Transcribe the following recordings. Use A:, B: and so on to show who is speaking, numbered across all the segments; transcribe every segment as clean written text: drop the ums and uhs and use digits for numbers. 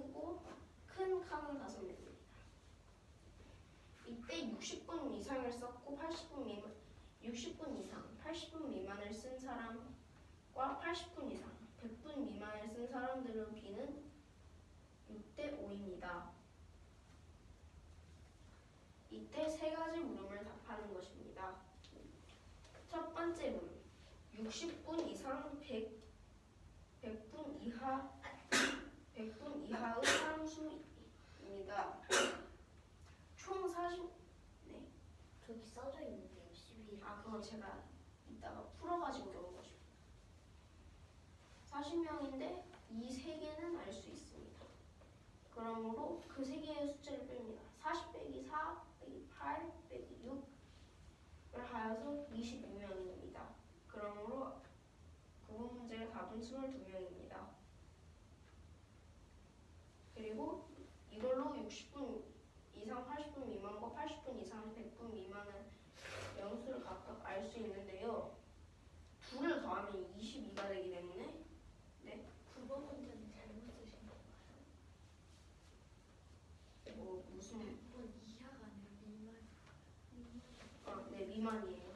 A: 쓰고 큰 칸은 5명입니다. 이때 60분 이상을 썼고 60분 이상, 80분 미만을 쓴 사람과 80분 이상, 100분 미만을 쓴 사람들의 비는 6대 5입니다. 이때 세 가지 물음을 답하는 것입니다. 첫 번째 물음, 60분 이상 100분 이하의 사람 수입니다. 총 40, 네.
B: 저기 써져 있는데요. 12.
A: 그건 제가 이따가 풀어가지고 넣은 것입니다. 40명인데 이 세 개는 알 수 있습니다. 그러므로 그 세 개의 숫자를 뺍니다. 40 빼기 4 빼기 8 빼기 6을 하여서 22명입니다. 그러므로 그 문제의 답은 22명입니다. 그리고 이걸로 60분 이상 80분 미만과 80분 이상 100분 미만의 영수를 각각 알 수 있는데요. 둘을 더하면 22가 되기 때문에 네.
B: 9번 문제는 잘못 쓰신 건가요?
A: 무슨
B: 100번 이하가 아니라 미만.
A: 네, 미만이에요.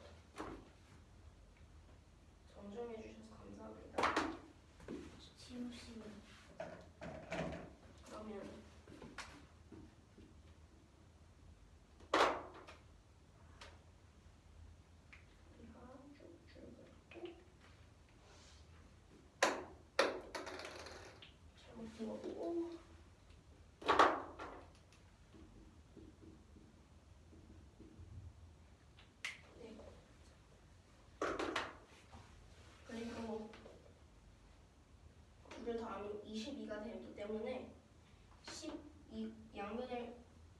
A: 정정해 주셔서 감사합니다.
B: 지우시면.
A: 그러면 잘못 본 거고 네. 그리고 둘을 더하면 22가 되기 때문에 12 양변을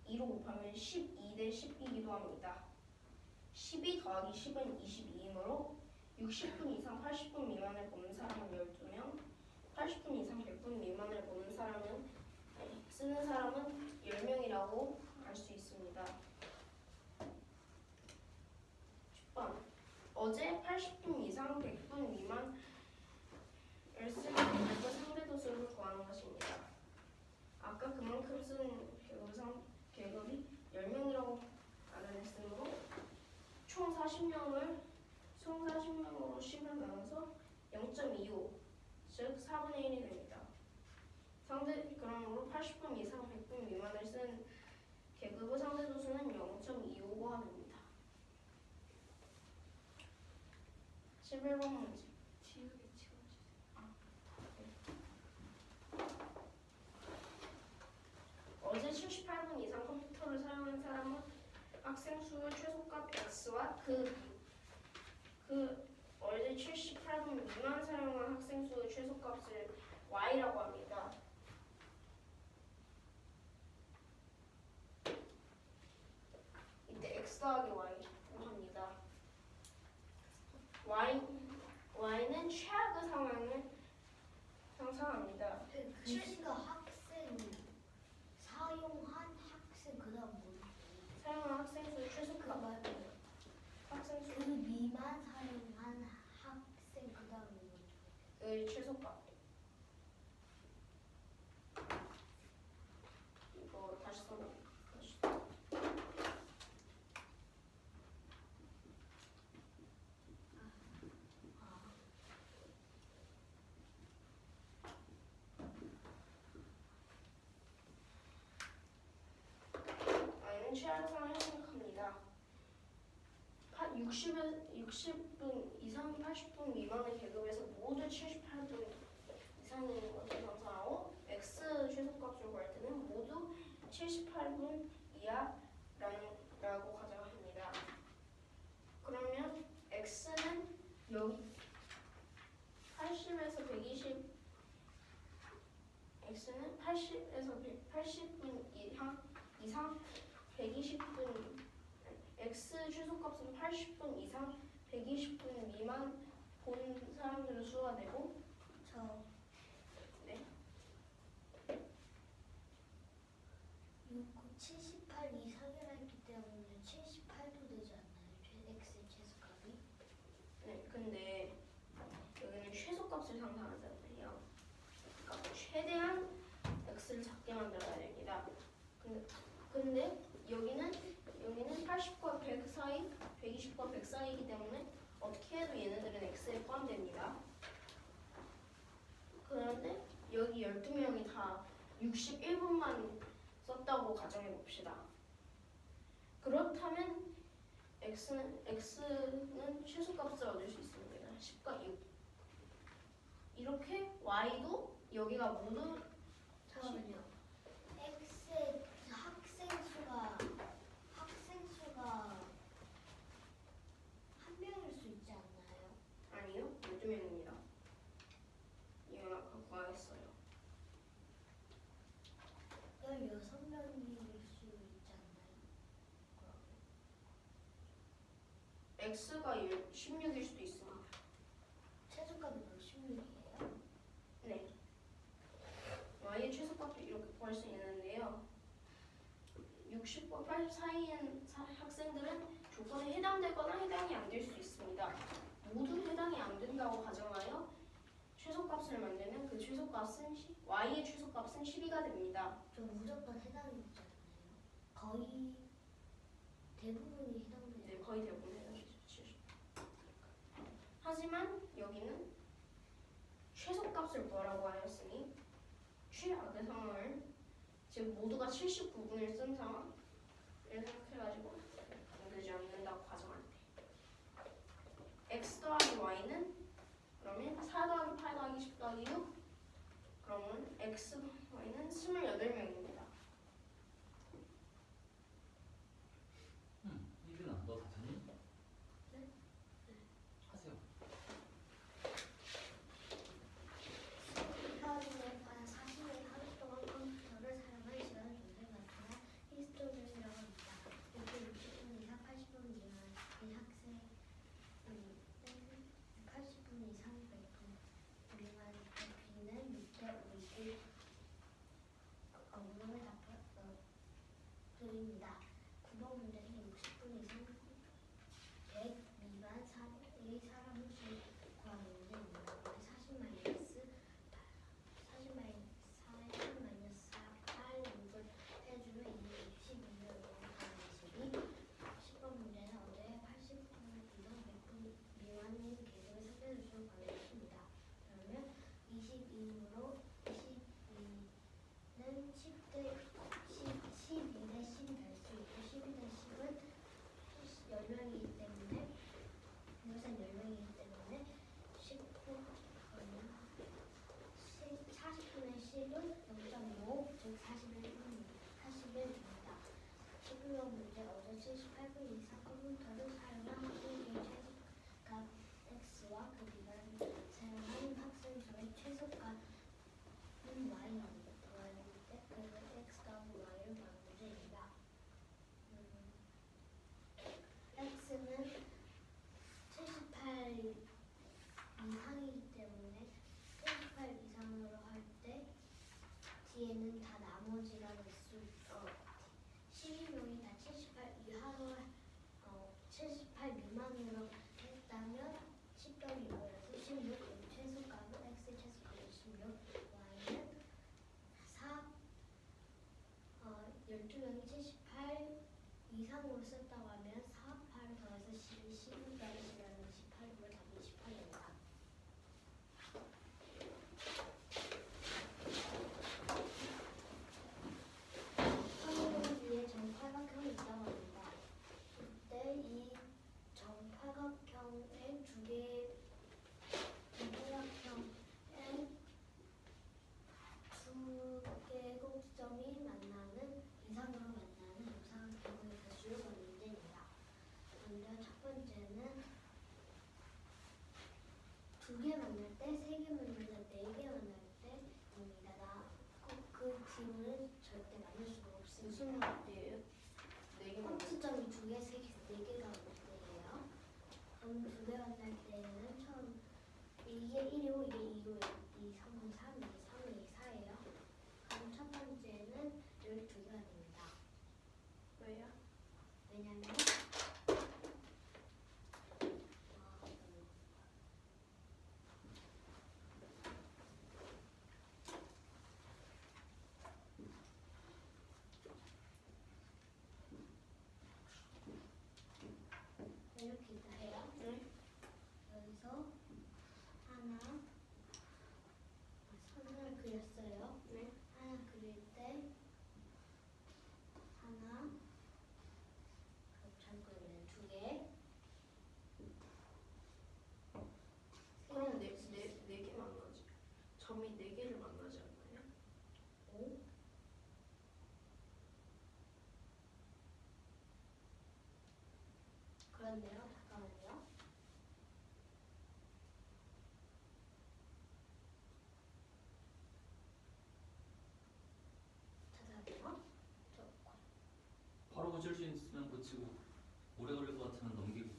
A: 2로 곱하면 12 대 10이기도 합니다. 12 더하기 10은 22이므로 60분 이상 80분 미만을 보는 사람은 12명, 80분 이상 100분 미만을 보는 사람은 쓰는 사람은 10명이라고 알 수 있습니다. 10번 어제 80분 이상 100분 미만을 쓴 개그 상대도수를 구하는 것입니다. 아까 그만큼 쓴 계급이 10명이라고 알아냈으므로 총 40명으로 10을 나눠서 0.25, 즉 4분의 1이 됩니다. 그러므로 80분 이상 100분 미만을 쓴 계급의 상대도수는 0.25가 됩니다. 11번 문제.
B: 지우개 지워주세요.
A: 어제 78분 이상 컴퓨터를 사용한 사람은 학생 수의 최소값 x와 어제 78분 미만 사용한 학생 수의 최소값을 y라고 합니다. 이때 x 더하기 y라고 합니다. y는 최악의 상황을 상상합니다.
B: 글씨가 학생 사용한 학생 그다음 뭐죠?
A: 사용한 학생 수의 최소값
B: 말고요.
A: 학생
B: 그
A: 수의
B: 미만 사용한 학생 그다음 뭐죠?
A: 최소값. 이거 다시 써볼게요. y는 최악의 상황을 생각합니다. 60분 이상 80분 미만의 계급에서 모두 78분 이상인 것을 상상하고 x 최소값을 구할 때는 모두 78분 이하라고 가정합니다. 그러면 x는 여기 80에서 120 x는 80에서 180분 이상 120분 x 최소값은 80분 이상 120분 미만 본 사람들의 수가 되고 네.
B: 78 이상이라 했기 때문에 78도 되지 않나요? x의 최소값이?
A: 네, 근데 여기는 최소값을 상상하잖아요. 그러니까 최대한 x를 작게 됩니다. 근데 여기는 80과 100 사이, 120과 100 사이이기 때문에 어떻게 해도 얘네들은 x에 포함됩니다. 그런데 여기 12명이 다 61분만 썼다고 가정해 봅시다. 그렇다면 x는 최소값을 얻을 수 있습니다. 10과 6. 이렇게 y도 여기가 모두
B: 잠깐만요. X의 학생 수가 한 명일 수 있지 않나요?
A: 아니요, 12명입니다. 이건 아까 구하였어요.
B: 16명일 수 있지 않나요?
A: x가 16일 수도 있습니다.
B: 최소값이 바로 16이에요?
A: 네. y의 최소값도 이렇게 구할 수 있는데요. 60과 80 사이인 학생들은 조건에 해당되거나 해당이 안 될 수 있습니다. 모두 해당이 안 된다고 가정하여 최소값을 만들면 그 최소값은 y의 최소값은 12가 됩니다.
B: 저 무조건 해당이 되지 않나요? 거의 대부분이 해당되지
A: 네, 거의 대부분 해당되죠. 하지만 여기는 최소값을 구하라고 하였으니 최악의 상황을 즉 모두가 79분을 쓴 상황을 생각해가지고 되지 않는다고 가정할 때 x 더하기 y는 그러면 4 더하기 8 더하기 10 더하기 6 그러면 x y는 28명입니다.
C: 이준아, 너 다 쳤니?
B: 네?
C: 하세요.
B: 하루에 반 40일 하루 동안 컴퓨터를 사용한 시간을 조사해 나타난 히스토리라고 합니다. 이렇게 60분 이상 80분 미만의 학생이 80분 이상 100분 미만의 B는 6대 5이고 물음을 드립니다. 9번 문제는 60분 이상 100 미만 의 사람을 구하는 문제입니다. 40 마이너스 40 마이너스 4 6을 해주면 22를 구하는 10번 문제는 어제 80분 이상 100분 미만인 계급의 상대수를 구하는 것입니다. 그러면 22으로 22는 12대 10이 될 수 있고 12대 10은 10명이기 때문에 우선 10명이기 때문에 40분의 10은 0.25, 즉 41입니다. 11번 문제 어제 78분 이상 컴퓨터를 사용한 학생의 최소값 x와 그 기간 사용한 학생 수의 최소값은 y입니다. 그래서 x가 y를 구하는 문제입니다. x는 78 이상이기 때문에 78 이상으로 할 때 뒤에는 다 나머지가 될 수 12명이 다 78 이하로 78 미만으로 했다면 10병이고요. 16 최소값은 x 최소값은 16 y는 4 12명이 78 이상으로 썼다고 하면 4, 8 더해서 12, 12 더해서 28이고 답이 28입니다. 화면위에 정팔각형이 있다고 합니다. 이때 이 정팔각형의 두 개의 곡점이 만나는 이상으로 만나는 우상형의 개수를 구하는 문제입니다. 먼저 첫 번째는 두 개 만날 때, 세 개 만날 때, 네 개 만날 때입니다. 그 질문은 절대 맞을 수가 없습니다.
A: 무슨 문제예요? 4개
B: 컴퓨점이 두 개, 세 개, 네 개가 문제예요. 그럼 두 개 만날 때는 처음 이게 1이고 이게 2고 2, 3은 3, 2, 3은 2, 4예요. 그럼 첫 번째는 여기 두 개가 됩니다.
A: 왜요?
B: 왜냐면 맞네요. 잠깐만요. 잠깐만요.
C: 바로 고칠 수 있으면 고치고 오래 걸릴 것 같으면 넘기고.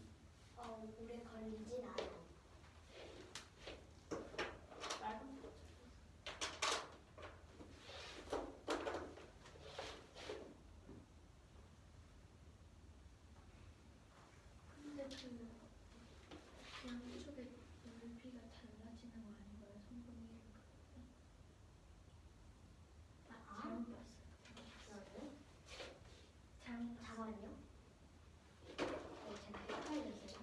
B: 오래 걸리진 않아요.
A: 빨간 거.
D: 근데 그 양쪽의 넓이가 달라지는 거 아닌가요? 성분이 잘못 봤어요.
B: 그러면
D: 잘못 봤어요.
B: 잠깐만요. 제가 헷갈렸어요.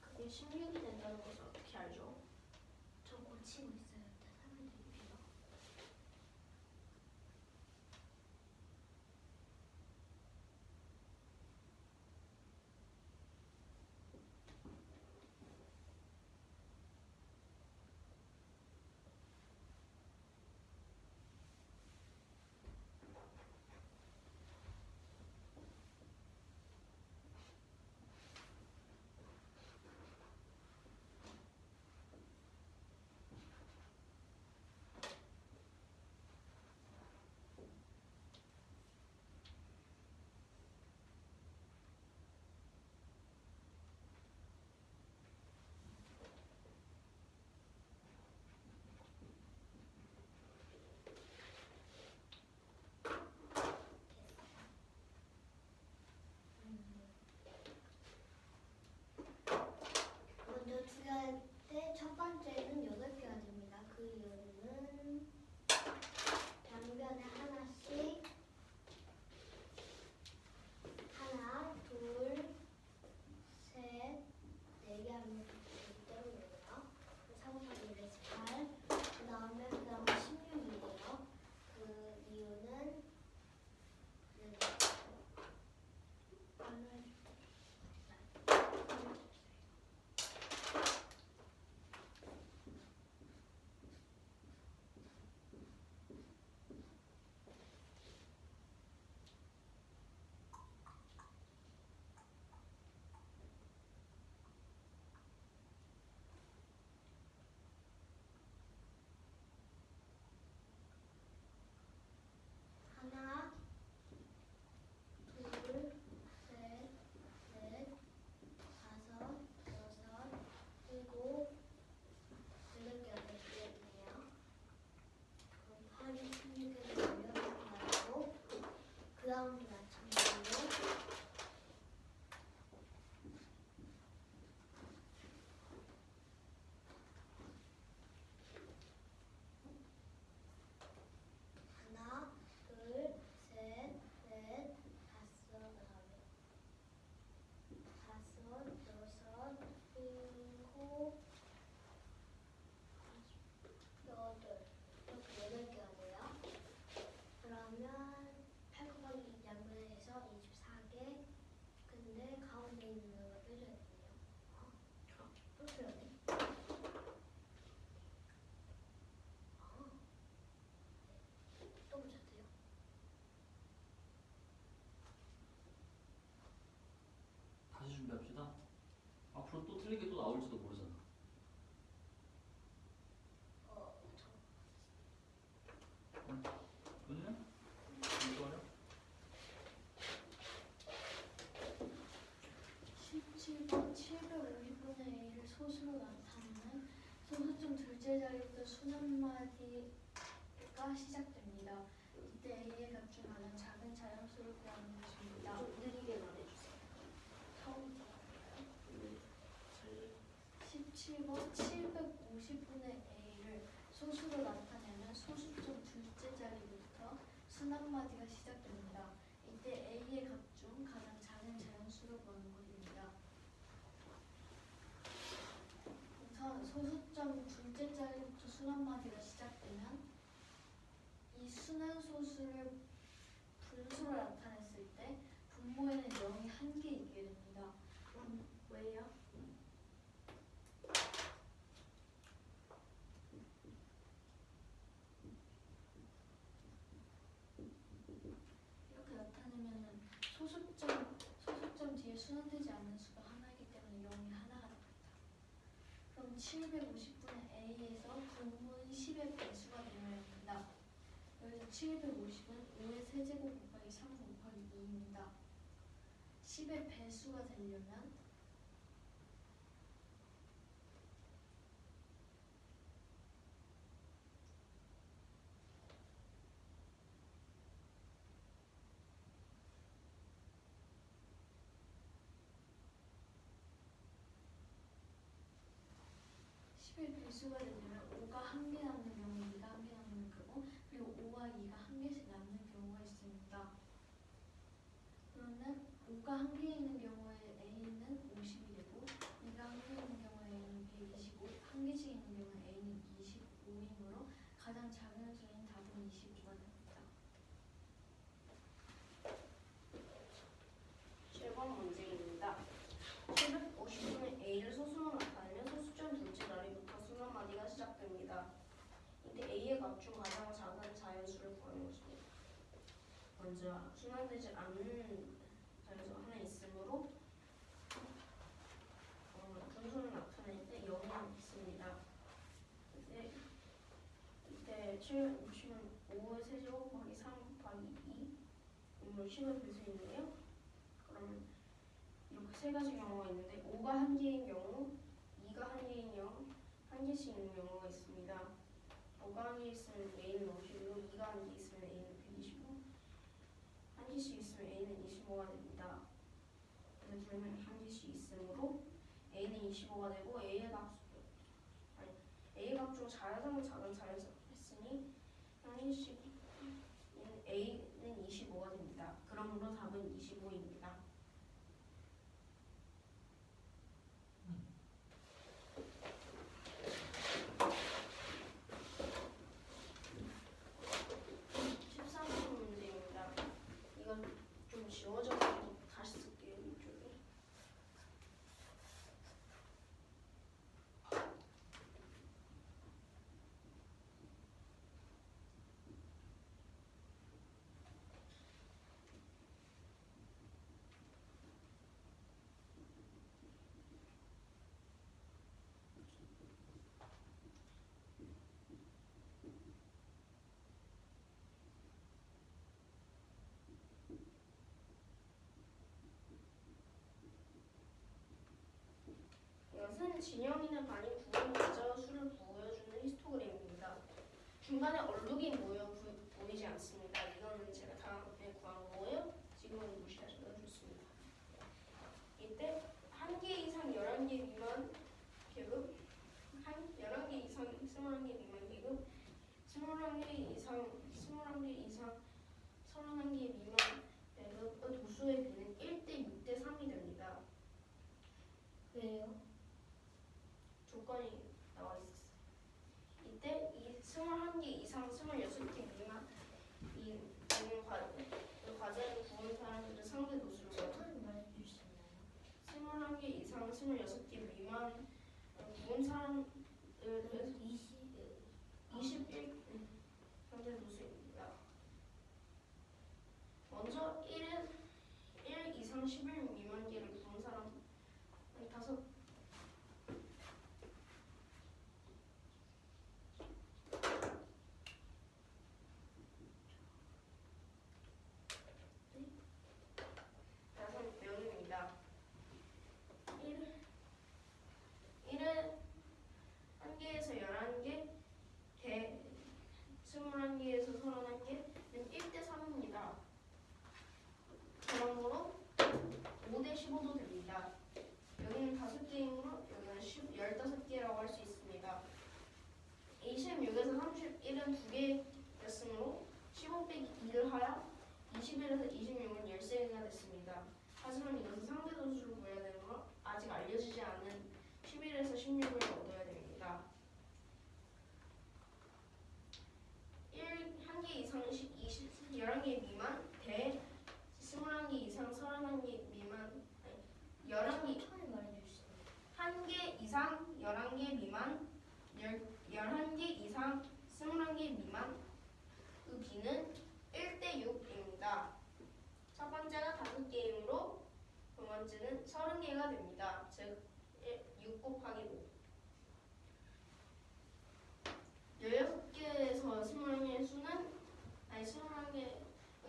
A: 그게 16이 된다는 것을 어떻게 알죠?
B: 저 고치고 있어요. 일단 설명드릴게요. 먼저 투여할 때 첫 번째는 8개가 됩니다. 그 이유는 양변에 하나씩 하나, 둘, 셋, 4개 하면 되기 때문이에요. 3, 4, 5, 6, 8. 그 다음에 16이에요. 그 이유는 하나, 둘, 셋, 넷, 다섯, 여섯, 일곱, 8개가 되겠네요. 그럼 8이 16에서 8개가 되고 그 다음도 마찬가지로 하나, 둘, 셋, 넷, 다섯, 여섯, 일곱, 여덟. 이렇게 8개가 돼요. 그러면 8 곱하기 양변에서 24개. 근데 가운데 있는 걸 빼줘야 되네요. 또 빼야네. 또 붙였대요.
C: 다시 준비합시다. 앞으로 또 틀린 게 또 나올지도 모르잖아.
B: 저
D: 소수로 나타내는 소수점 둘째 자리부터 수납마디가 시작됩니다. 이때 A의 값중 가장 작은 자연수를 구하는 것입니다.
A: 좀 느리게 말해주세요.
D: 처음부터 갈까요? 17번 750분의 A를 소수로 나타내는 소수점 둘째 자리부터 수납마디가 시작됩니다. 이때 A의 값 중 가장 작은 자연수를 구하는 것입니다. 우선 소수점 둘째 자리부터 수납마디가 시작되면 이 순환소수를 분수로 나타냈을 때 분모에는 0이 한 개 있게 됩니다. 왜요? 이렇게 나타내면은 소수점 뒤에 순환되지 않는 수가 하나이기 때문에 0이 하나가 됩니다. 그럼 750분의 A에서 분모는 10의 배수가 되어야 합니다. 여기서 750은 5의 세제곱 곱하기 3 곱하기 2입니다. 10의 배수가 되려면 배수가 되려면 5가 한 개 남는 경우, 2가 한 개 남는 경우, 그리고 5와 2가 한 개씩 남는 경우가 있습니다. 그러면 5가 한 개 있는 경우에 A는 50이 되고 2가 한 개 있는 경우에 A는 125, 한 개씩 있는 경우에 A는 25이므로 가장 작은 수인 답은 25가 됩니다.
A: 7번 문제입니다. 750분의 A를 소수로 나타내면 소수점 둘째 자리부터 수납마디가 시작됩니다. 이때 A의 값 중 가장 작은 자연수를 구하는 것입니다. 먼저 순환되지 않는 자연수가 하나 있으므로 분수를 나타낼 때 0이 있습니다. 이때 750은 5의 세제곱 곱하기 3 곱하기 2 이걸 10의 배수인데요. 그러면 이렇게 세 가지 경우가 있는데 5가 한 개인 경우, 2가 한 개인 경우, 한 개씩 있는 경우가 있습니다. 5가 한 개 있으면 A는 50이고 2가 한 개 있으면 A는 125, 한 개씩 있으면 A는 25가 됩니다. 그래서 둘은 한 개씩 있으므로 A는 25가 되고 A의 값 중 작은 자연수 했으니 한 개씩 A는 25가 됩니다. 그러므로 답은 25입니다. 좀 지워져가지고 다시 쓸게요. 이쪽에. 이것은 진영이나 반이 구분 문자와 수를 보여주는 히스토그램입니다. 중간에 얼룩이 보이지 않습니다. 이거는 제가 다음에 구한 거고요. 지금은 무시하셔도 좋습니다. 이때 한 개 이상 11개 미만 계급, 11개 이상 21개 미만 계급, 21개 이상 31개 미만 계급의 도수의 비는 1대 6대 3이 됩니다.
B: 왜요?
A: 조건이 나와 있었어요. 이때 이 21개 이상 26개 미만 이 과제를 구운 사람들의 상대 도수를
B: 천천히 말해줄 수 있나요?
A: 21개 이상 26개 미만 구운 사람을 대해서 21 상대 도수입니다. 먼저 1 이상 11 미만 개를 구운 사람 다섯 명입니다. 1은 할 수 있습니다. 26에서 31은 2개였으므로 15 빼기 2를 하여 21에서 26은 13개가 됐습니다. 하지만 이것은 상대도수를 구해야 되므로 아직 알려지지 않은 11에서 16을 얻어야 됩니다. 1개 이상 11개 미만 대 21개 이상 31개 미만 11개
B: 천천히 말해주세요.
A: 1개 이상 11개 미만 11개 이상 21개 미만 그 B는 1대 6입니다. 첫 번째가 5개이므로 두 번째는 30개가 됩니다. 즉 6 곱하기 5 16개에서 21개의 수는 21개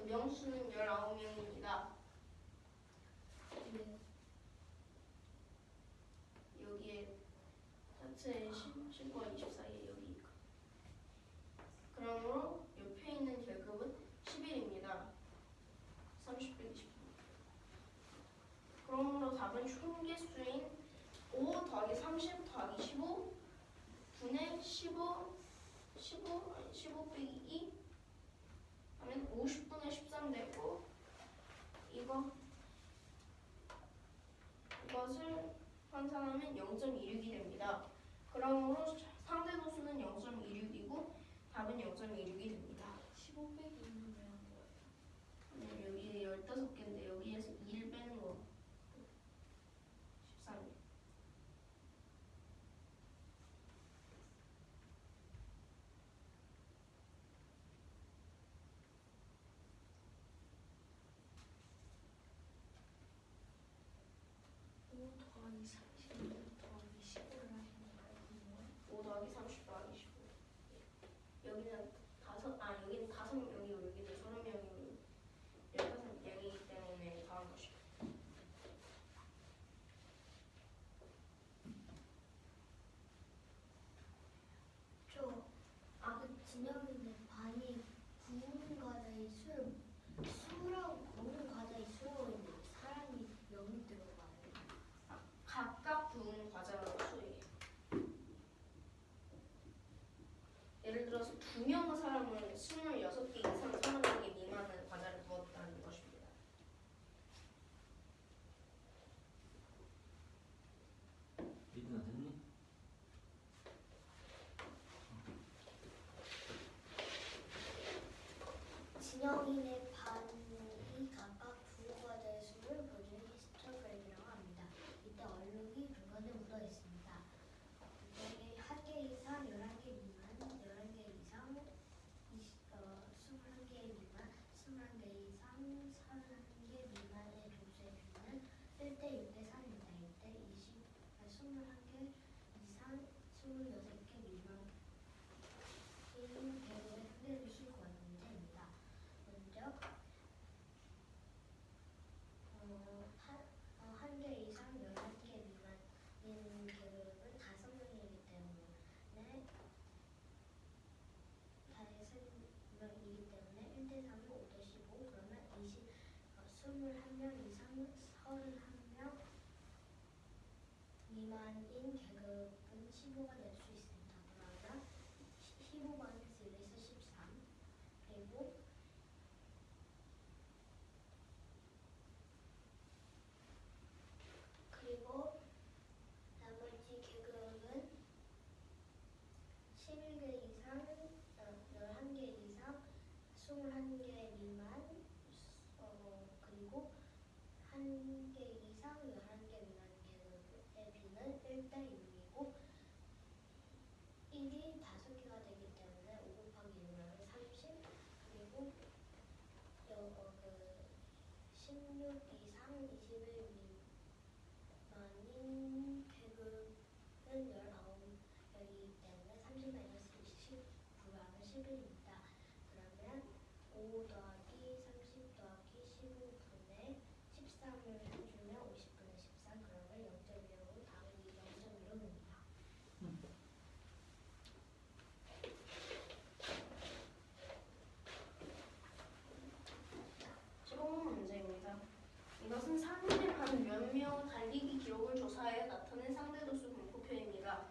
A: 명수는 19명입니다. 여기에 자체의 10과 24개 여기 그러므로 옆에 있는 계급은 11입니다. 30 빼기 10. 그러므로 답은 총개수인 5 더하기 30 더하기 15 분의 15 빼기 2 하면 50분의 13 되고 이것을 환산하면 0.26이 됩니다. 그러므로 상대도수는 0.26이고 답은 0.26이 됩니다.
D: 15 빼기 2는 왜 한 거예요?
A: 여기 15개인데 여기에서 2를 빼는 거 13개.
D: 더하기 30 더하기 15를 하시는 거예요?
A: 5 더하기 30 더하기 15. 여기는 여기는 5명이고 여기는 30명이고 15명이기 때문에 더한 것입니다.
B: 그 진영인데 반이 구운 과자의 수라고 구운 과자의 수라고 있는데 사람이 0이 들어가요.
A: 각각 구운 과자 수예요. 예를 들어서 2명의 사람은 26개 이상 30개 미만의 과자를 구웠다는 것입니다.
C: 리드나 됐니?
B: 진영인의 반이 각각 구운 과자의 수를 보여주는 히스토그램이라고 합니다. 이때 얼룩이 중간에 묻어 있습니다. 이때 1개 이상 11개 미만 11개 이상 21개 미만 21개 이상 31개 미만의 조수의 비율은 1대 6대 3입니다. 이때 21개 이상 26개 미만인 배우의 상대도수 구하는 문제입니다. 먼저 1개 이상 11개 미만인 계급은 5명이기 때문에 1대 3은 5대 15 그러면 21명 이상 31명 미만인 계급은 15가 될 수 있습니다. 그러면 15 마이너스 1에서 13 그리고 나머지 계급은 11개 이상 11개 이상 21개 미만 그리고 1개 이상 11개 미만 계급의 비는 1대 6이고 1이 5개가 되기 때문에 5 곱하기 6은 30 그리고 16 이상 21 미만인 계급은 19명이기 때문에 30 마이너스 20 9하면 11입니다. 그러면 5 더하기 30 더하기 15분의 13을 해주면 50분의 13 그러면 0.15 답은 0.15입니다.
A: 15번 문제입니다. 이것은 3일에 반 몇 명 달리기 기록을 조사해 나타낸 상대도수 분포표입니다.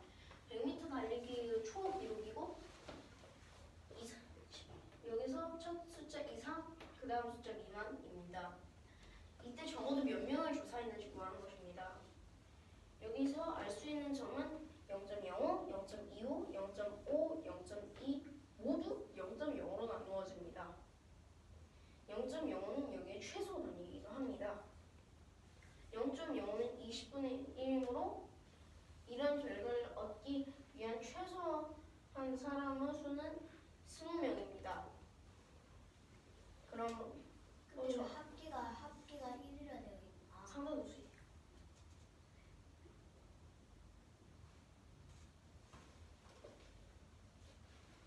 A: 한 사람의 수는 20명입니다. 그럼
B: 근데 왜 합기가 1이라 되어 있나?
A: 상관없이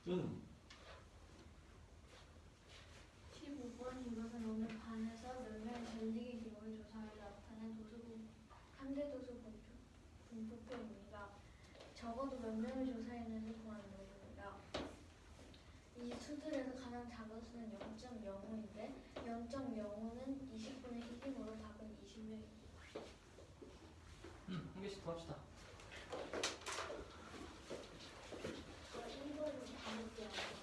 C: 응.
D: 15번 이것은 오늘 반에서 몇 명의 젤리기 기록을 조사해 나타낸 현대 도수 분포표입니다. 적어도 몇 명을 조사했는지 구하는 것입니다. 이 수들에서 가장 작은 수는 0.05인데 0.05는 20분의 1이므로 답은 20명입니다.
C: 한 개씩 더 합시다.
B: 저 1번을 다 볼게요.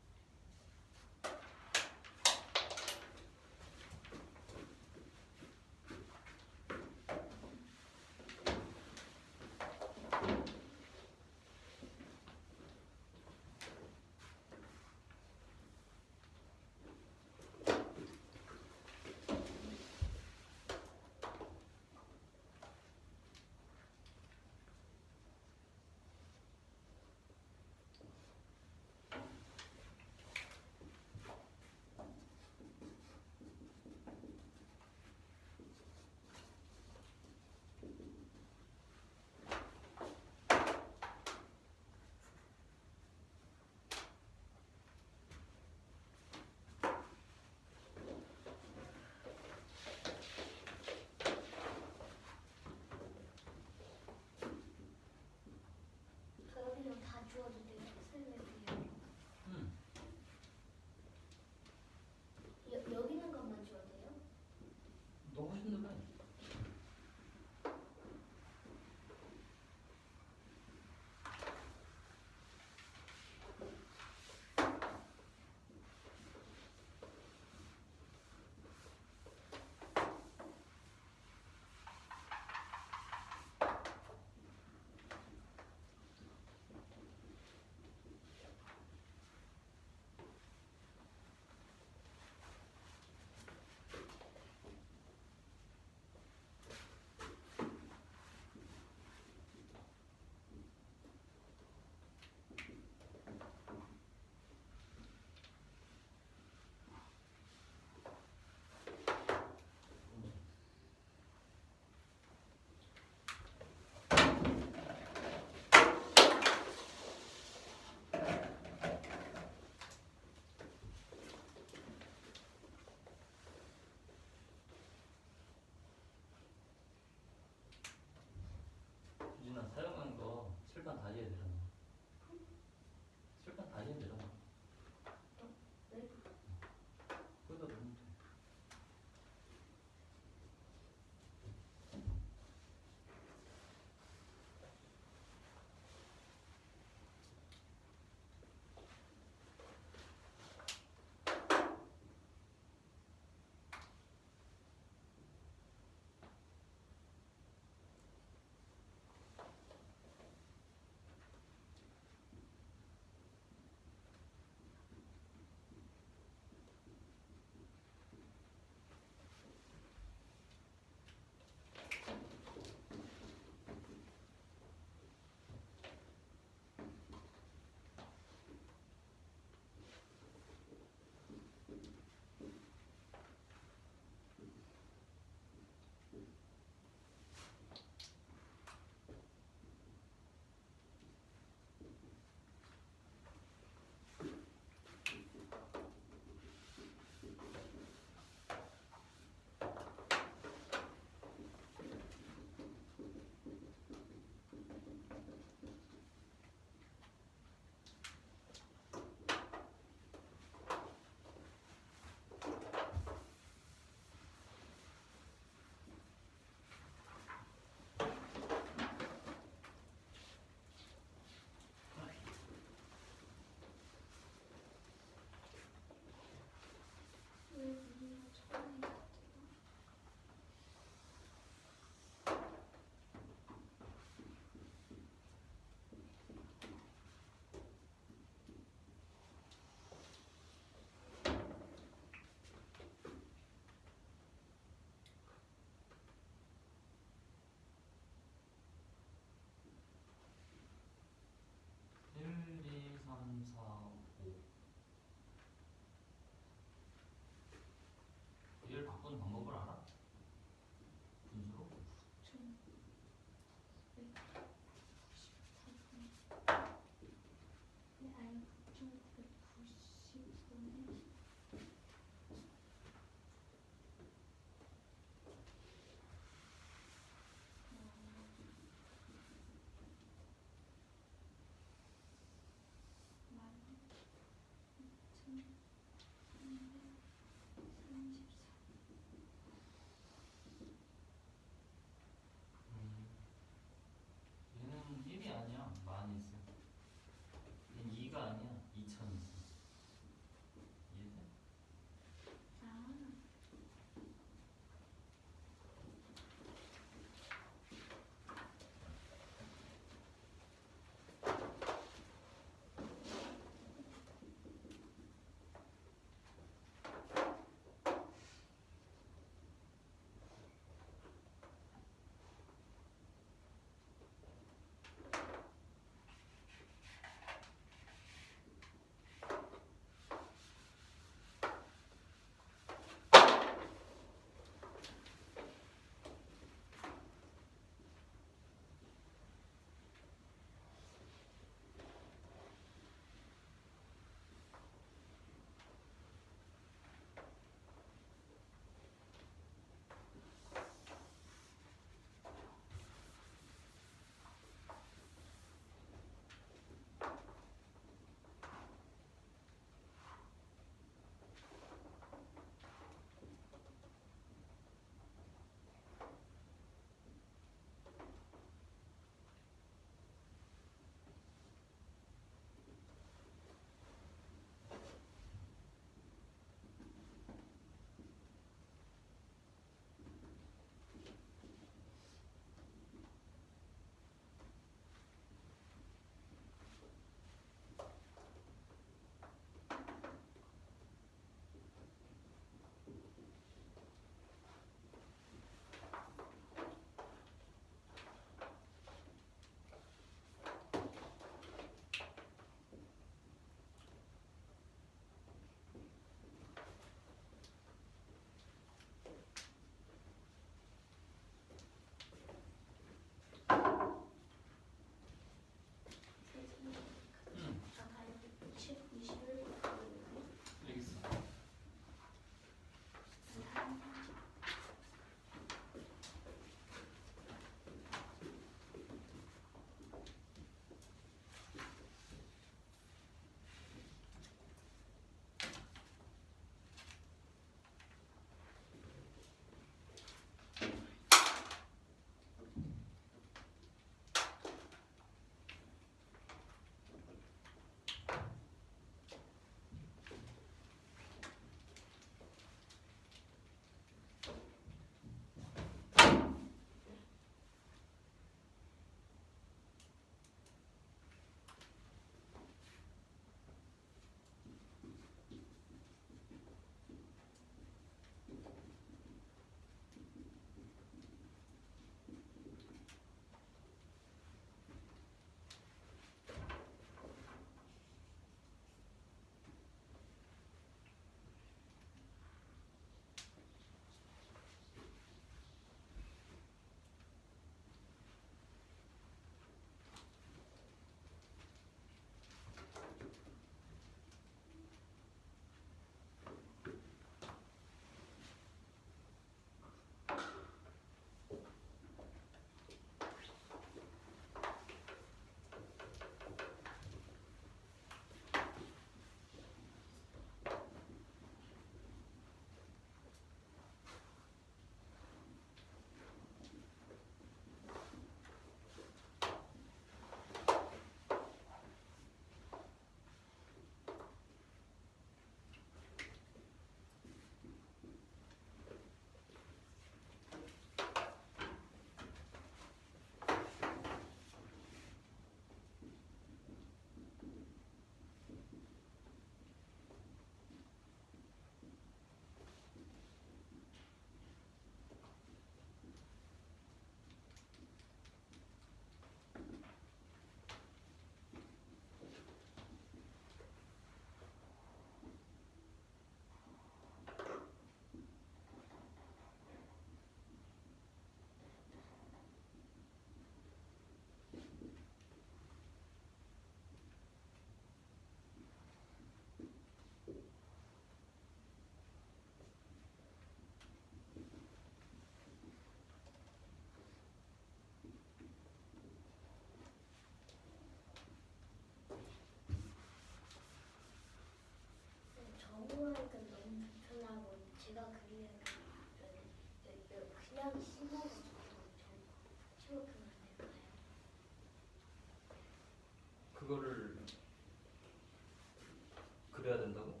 C: 그래야 된다고?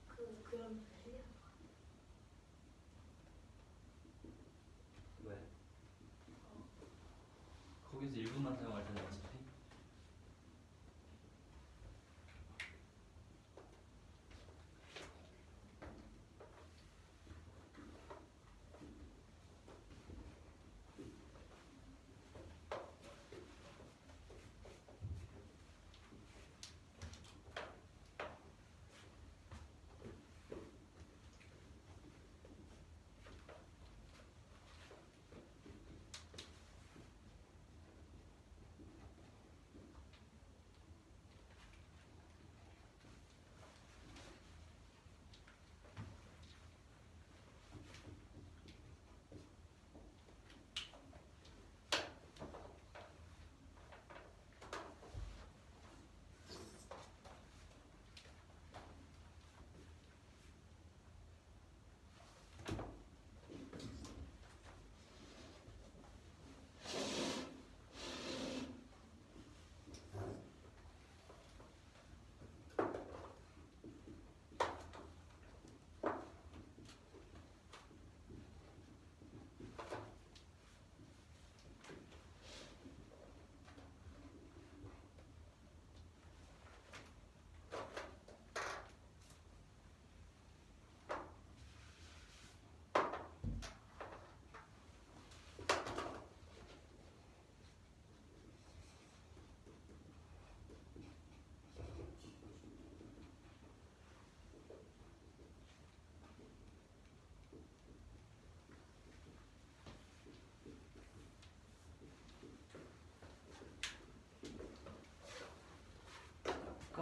B: 그럼 틀려.
C: 왜? 거기서 1분만 사용할 텐데 어차피.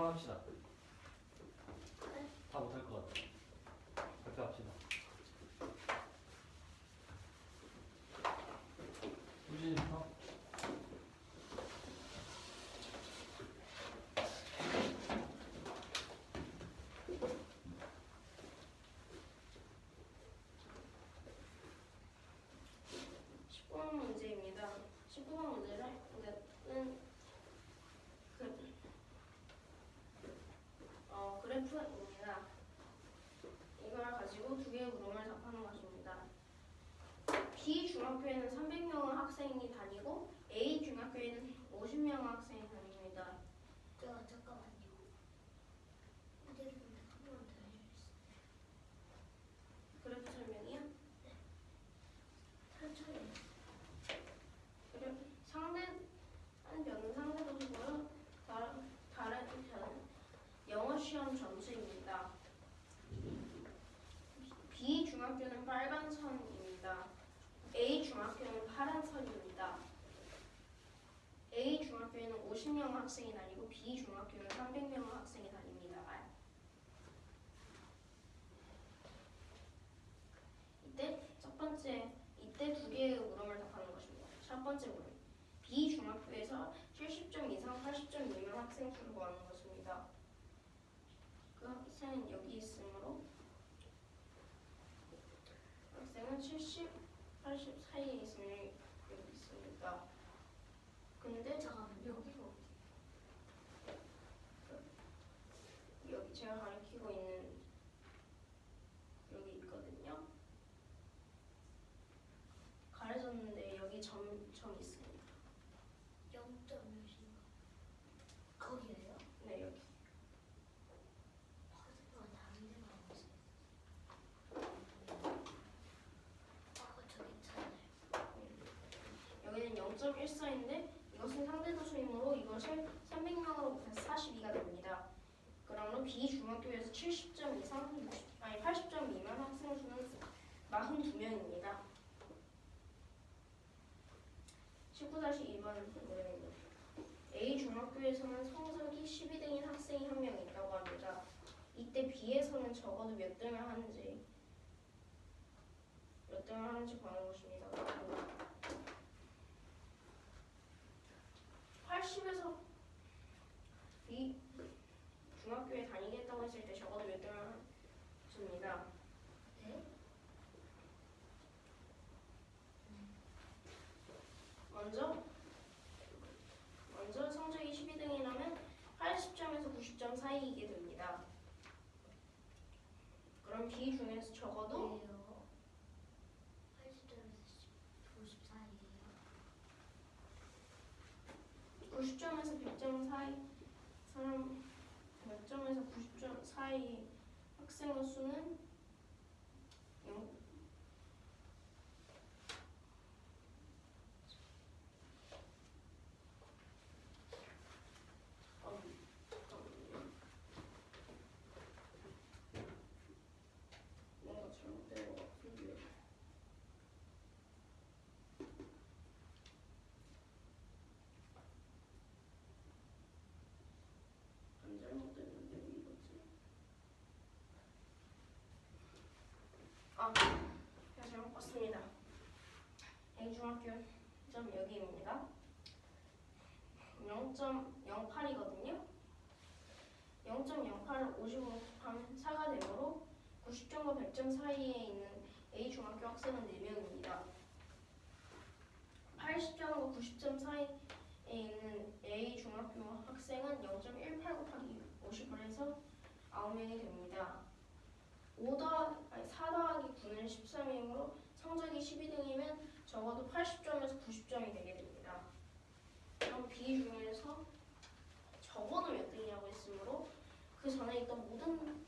C: 합시다. 다 못할 것 같아. 발표합시다. 우진이부터.
A: 문제입니다. 19번 문제는 그래프입니다. 이걸 가지고 두 개의 물음을 답하는 것입니다. B 중학교에는 300명의 학생이 다니고 A 중학교에는 50명의 학생이 다닙니다.
B: 잠깐만요. 휴대폰에 한번 더 해주세요.
A: 그래프 설명이요?
B: 천천히.
A: 그래프 한 변은 상대도시고요. 다른 변은 영어 시험 점수입니다. B 중학교는 빨간 선입니다. A 중학교는 파란 선입니다. A 중학교에는 50명 학생이 다니고 B 중학교는 300명 학생이 다닙니다. 이때 두 개의 물음을 답하는 것입니다. 첫 번째 물음. B 중학교에서 70점 이상 80점 미만 학생 수를 구하는 것입니다. 그 학생은 여기 있으므로 학생은 70, 80 사이에 있으면 여기 있습니다. 근데
B: 잠깐만, 여기가 어디?
A: 여기 제가 가리키고 있는 여기 있거든요. 가려졌는데 여기 점 있습니다.
B: 0.몇인가? 거기에요?
A: 네, 여기.
B: 화살표가 다른 데가 없어요. 저 괜찮아요.
A: 여기는 0.14인데 이것은 상대도수이므로 이것을 300명으로 곱해서 42가 됩니다. 그러므로 B 중학교에서 70점 이상 80점 미만 학생 수는 42명입니다. 19-2번 문제입니다. A 중학교에서는 성적이 12등인 학생이 한 명 있다고 합니다. 이때 B에서는 적어도 몇 등을 하는지 구하는 것입니다. 80에서 B 중학교에 다니겠다고 했을 때 적어도 몇 등을 줍니다.
B: 네?
A: 먼저 성적이 12등이라면 80점에서 90점 사이 사이이게 됩니다. 그럼 B 중에서 적어도
B: 왜요? 80점에서 94예요.
A: 90점에서 100점 사이 사람 100점에서 90점 사이 학생의 수는 0. 잠깐만요. 뭔가 잘못된 것 같은데. 안 잘못됐는데 왜 이거지? 제가 잘못 봤습니다. A중학교 점 여기입니다. 0.08이거든요. 0.08을 50으로 곱하면 4가 되므로 90점과 100점 사이에 있는 A중학교 학생은 4명입니다. 80점과 90점 사이에 있는 A중학교 학생은 0.18 곱하기 50을 해서 9명이 됩니다. 4 더하기 9는 13이므로 성적이 12등이면 적어도 80점에서 90점이 되게 됩니다. 그럼 B 중에서 적어도 몇 등이라고 했으므로 그 전에 있던 모든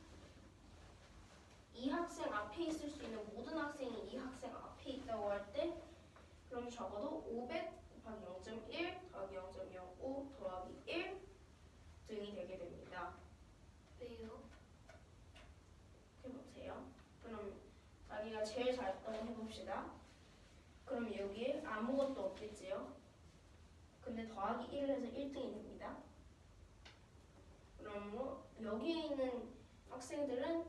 A: 이 학생 앞에 있을 수 있는 모든 학생이 이 학생 앞에 있다고 할 때 그럼 적어도 500 곱하기 0.1 더하기 0.05 더하기 1 등이 되게 됩니다.
B: 왜요?
A: 해보세요. 그럼 자기가 제일 잘했다고 해봅시다. 그럼 여기에 아무것도 없겠지요? 근데 더하기 1을 해서 1등이 됩니다. 그럼 여기에 있는 학생들은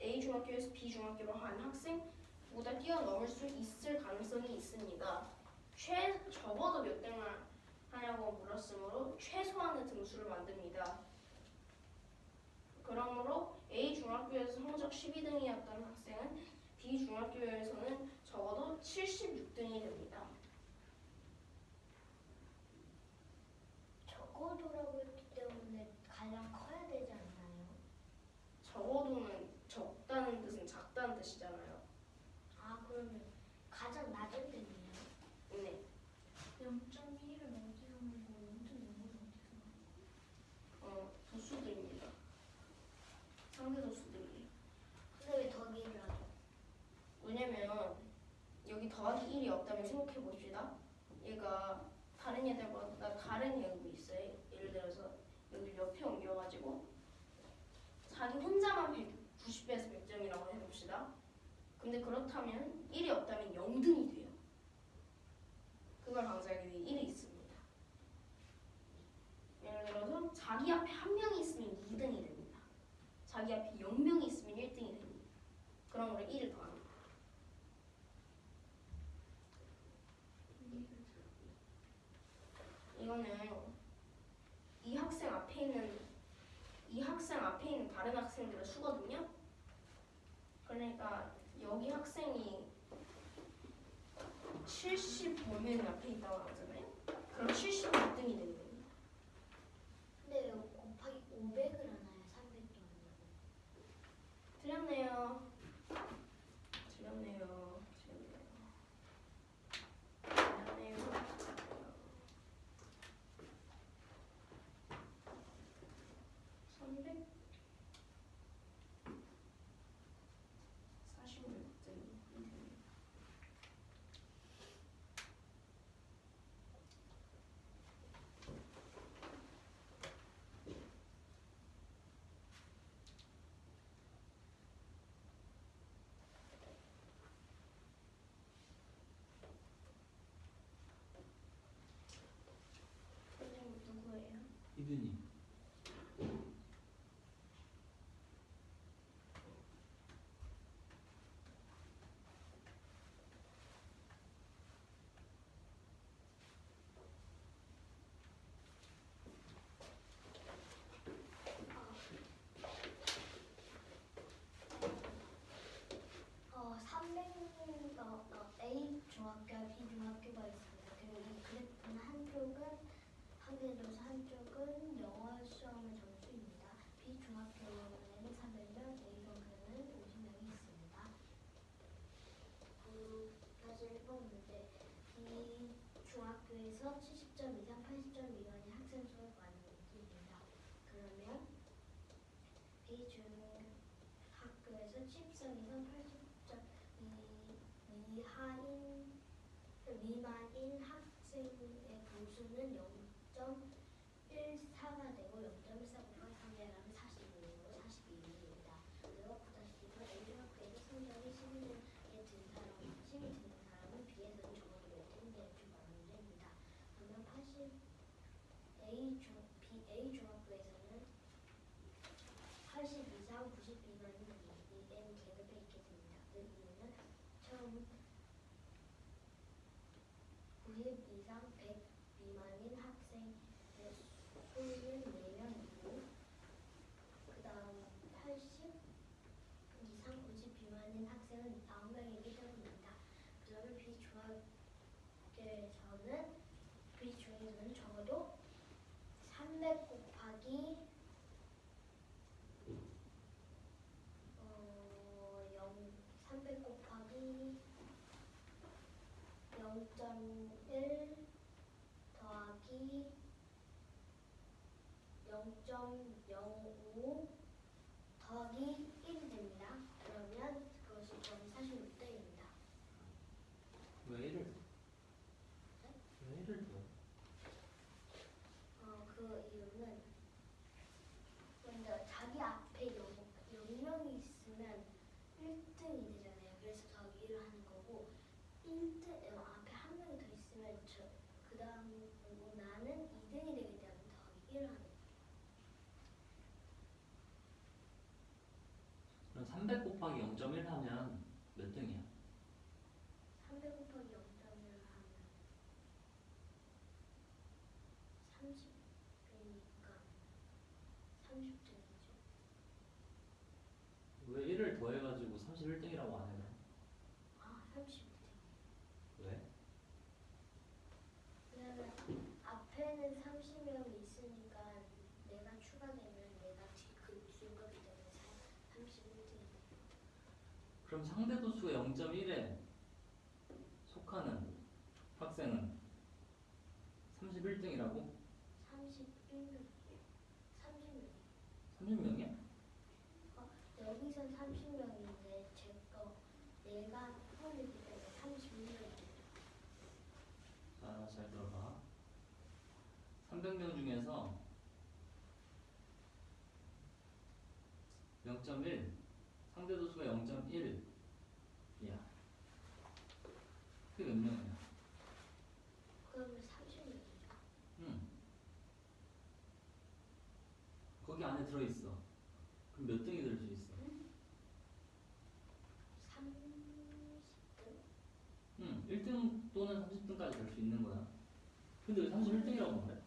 A: A중학교에서 B중학교로 한 학생보다 뛰어넘을 수 있을 가능성이 있습니다. 적어도 몇 등을 하냐고 물었으므로 최소한의 등수를 만듭니다. 그러므로 A중학교에서 성적 12등이었던 학생은 B중학교에서는 적어도 76등이 됩니다.
B: 적어도라고 했기 때문에 가장 커야 되지 않나요?
A: 적어도는 적다는 뜻은 작다는 뜻이잖아요.
B: 아, 그러면 가장 낮은 등이에요?
A: 네.
D: 0.1은 어디서 나고 0.05는 어디서 나고?
A: 도수들입니다. 상대 도수들이에요.
B: 근데 왜 더기를 하죠?
A: 왜냐면 여기 더하기 1이 없다면 생각해 봅시다. 얘가 다른 애들보다 다른 애가 있어요. 예를 들어서 여기 옆에 옮겨가지고 자기 혼자만 90배에서 100점이라고 해봅시다. 근데 그렇다면 1이 없다면 0등이 돼요. 그걸 방지하기 위해 1이 있습니다. 예를 들어서 자기 앞에 한 명이 있으면 2등이 됩니다. 자기 앞에 0명이 있으면 1등이 됩니다. 그러므로 1을 더합니다. 이거는 이 학생 앞에 있는 다른 학생들의 수거든요. 그러니까 여기 학생이 75명 앞에 있다고 하잖아요. 그럼 76등이 되는 겁니다.
B: 근데 왜 곱하기 500을 하나요? 300도 아니고.
A: 틀렸네요. 틀렸네요. 300 46등이 됩니다. 선생님 누구예요?
C: 이든이.
B: A 중학교와 B 중학교가 있습니다. 그리고 이 그래프는 한쪽은 한개도서 한쪽은 영어 중학교에서 10점 이상 80점 미만인 학생의 분수는 0.14가 되고 0.14가 3대라면 42이므로 42입니다. 그것보다 C는 A중학교에서 성적이 10이 든 사람은 B에서는 적어도 몇 등이 될지 말하는 문제입니다. 그러면 A중학교에서는 80 이상 90 미만인 N 계급에 있게 됩니다. 그 이유는 처음 90 이상 100 미만인 학생의 수는 4명이고 그 다음 80 이상 90 미만인 학생은 9명이기 때문입니다. 그러면 B중에서는 적어도 300 곱하기 300 곱하기 0.1 더하기 0.05 더하기 1이 됩니다. 그러면 그것이 거의 46대입니다.
C: 왜 1을 더?
B: 그 이유는 먼저 자기 앞에 0명이 있으면 1등이 되잖아요. 그래서 더하기 1을 하는 거고 1등 앞에 한 명이 더 있으면 그 다음 나는 2등이 되기 때문에 더하기 1을 하는 거예요.
C: 그럼 300 곱하기 0.1 하면 몇 등이야?
B: 300 곱하기 0.1을 하면 30이니까 30등이죠.
C: 왜 1을 더해가지고 31등이라고 안 해요?
B: 30등.
C: 왜?
B: 왜냐면 앞에는 30명이 있으니까 내가 추가되면 내가 그 뒤거기 때문에 31등이.
C: 그럼 상대도 수가 0.1에 속하는 학생은 31등이라고?
B: 31명. 30명.
C: 30명이야?
B: 여기선 30명인데 내가 포함이기 때문에 31명이에요.
C: 자, 잘 들어봐. 300명 중에서 0.1 상대도 수가 0.1이야. 그게 몇 명이야?
B: 그러면 30명이죠.
C: 응. 거기 안에 들어있어. 그럼 몇 등이 될 수 있어?
B: 30등?
C: 응. 1등 또는 30등까지 될 수 있는 거야. 근데 왜 31등이라고 말해?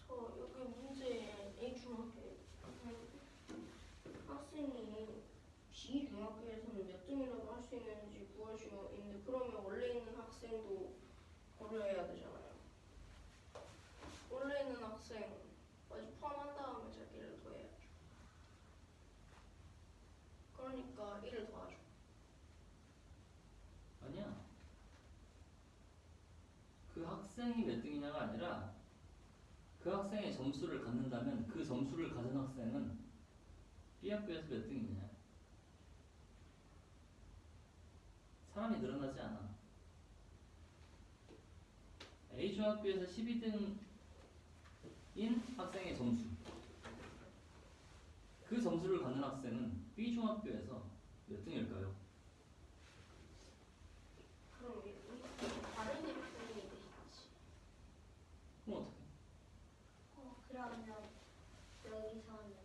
A: 저 여기 문제에 A중학교에 학생이 B중학교에서는 몇 등이라도 할 수 있는지 구하시고 있는데 그러면 원래 있는 학생도 고려해야 되잖아요. 원래 있는 학생까지 포함한 다음에 자기를 더해야죠. 그러니까 1을 더하죠.
C: 아니야. 그 학생이 몇 등이냐가 아니라 그 학생의 점수를 갖는다면 그 점수를 가진 학생은 B학교에서 몇 등이냐. 사람이 늘어나지 않아. A중학교에서 12등인 학생의 점수, 그 점수를 갖는 학생은 B중학교에서 몇 등일까요?
A: 그럼 다른 게 풀이 되지.
C: 그럼 어떻게?
B: 그러면 여기서는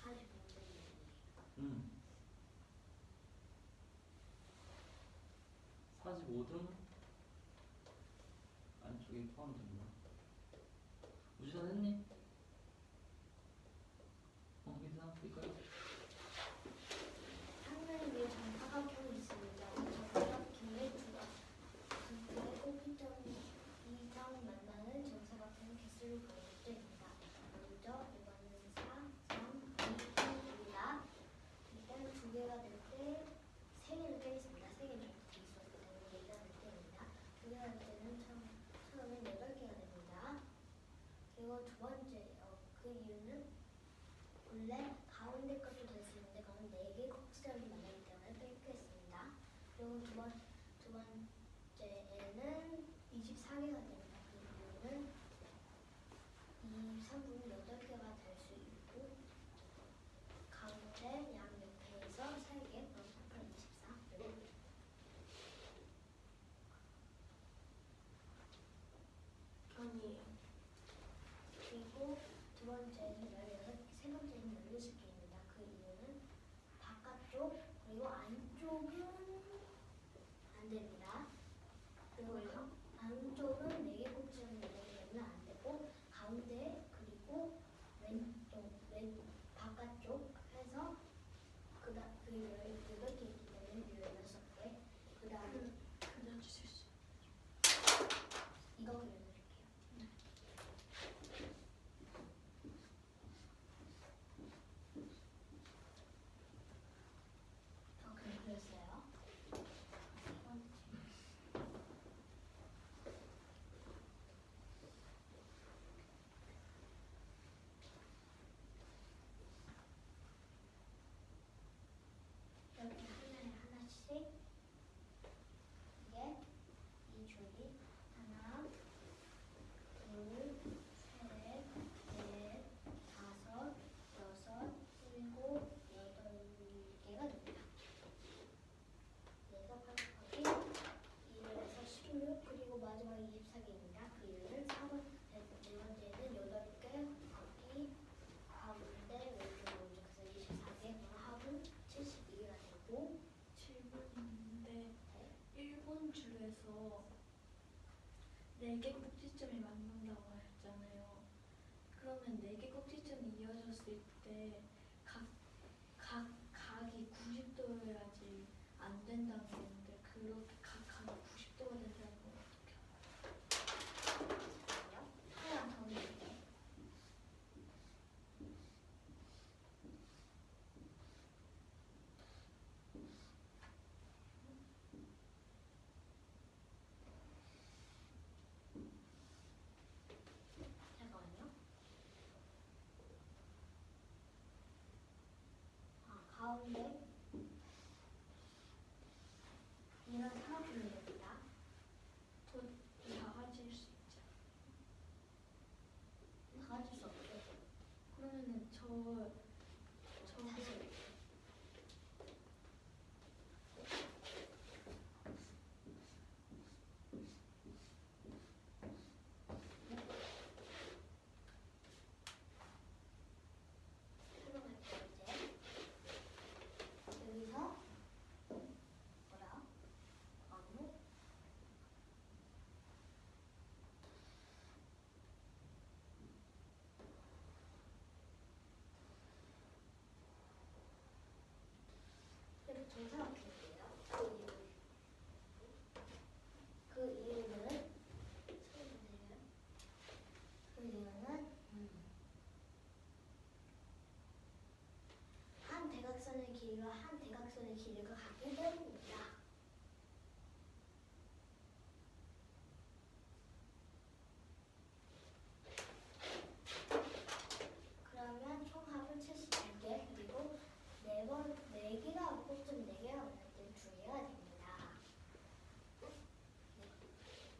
B: 45등이에요.
C: 45등 안쪽에 포함된다. 우주선 했니? 민사 볼까요?
B: 학년에 정사각형이 있습니다. 이 정사각형의 오비점 이상 만나는 정사각형 개수를 구하는 문제입니다. 먼저 이거는 4, 3, 2입니다. 일단 두 개가 될 때 세 개를 빼겠습니다. 세 개는 돼 있었기 때문에 얘가 될 때입니다. 두 개가 될 때는 처음에 8개가 됩니다. 그리고 두 번째 그 이유는 원래 가운데 것도 될 수 있는데 그건 4개 꼭지점이 만나기 때문에 뺄겠습니다. 그리고 두 번째는 24개가 됩니다. 그 이유는 23분이 8개가 될 수 있고 가운데 양 옆에서 3개 그럼 3분의 24
A: 아니에요.
B: 그리고 세 번째는 16개입니다. 그 이유는 바깥쪽 그리고 안쪽은 안 됩니다. 그리고
A: 왜요?
B: 안쪽은 4개 꼭지점이 있기 때문에 안 되고 가운데 그리고 왼 바깥쪽 해서 그 8개 있기 때문에 16개 그 다음에
D: 그려주실 수
B: 이거 그려드릴게요. 그렸어요. 이렇게 하나에 하나씩 이게 이 줄이 하나, 둘, 셋, 넷, 다섯, 여섯, 일곱, 8개가 됩니다. 얘가 8 곱하기 2를 해서 16 그리고 마지막에 24개입니다. 그 이유는 4번, 네 번째는 8개 곱하기 가운데 왼쪽 오른쪽 해서 24개 그럼 합은 72개가 되고
D: 질문인데 1번 줄에서 4개 꼭지점이 만난다고 했잖아요. 그러면 4개 꼭지점이 이어졌을 때 각이 90도여야지 안 된다는 건데 그렇게 각이 90도가 된다는 건 어떻게 알아요?
B: 하나만 더 넣을게요. 잠깐만요. 가운데 이런 삼각형이 됩니다.
D: 다 가질 수 있죠.
B: 다 가질 수 없죠.
D: 그러면은
B: 다시 설명할게요. 이제 여기서 뭐라? 아무 이렇게 정사각형이에요. 그 이유는 한 대각선의 길이와 한 대각선의 길이가 같기 때문입니다. 그러면 총 합은 72개 그리고 4개가 꼭좀 4개가 만날 때 2개가 됩니다.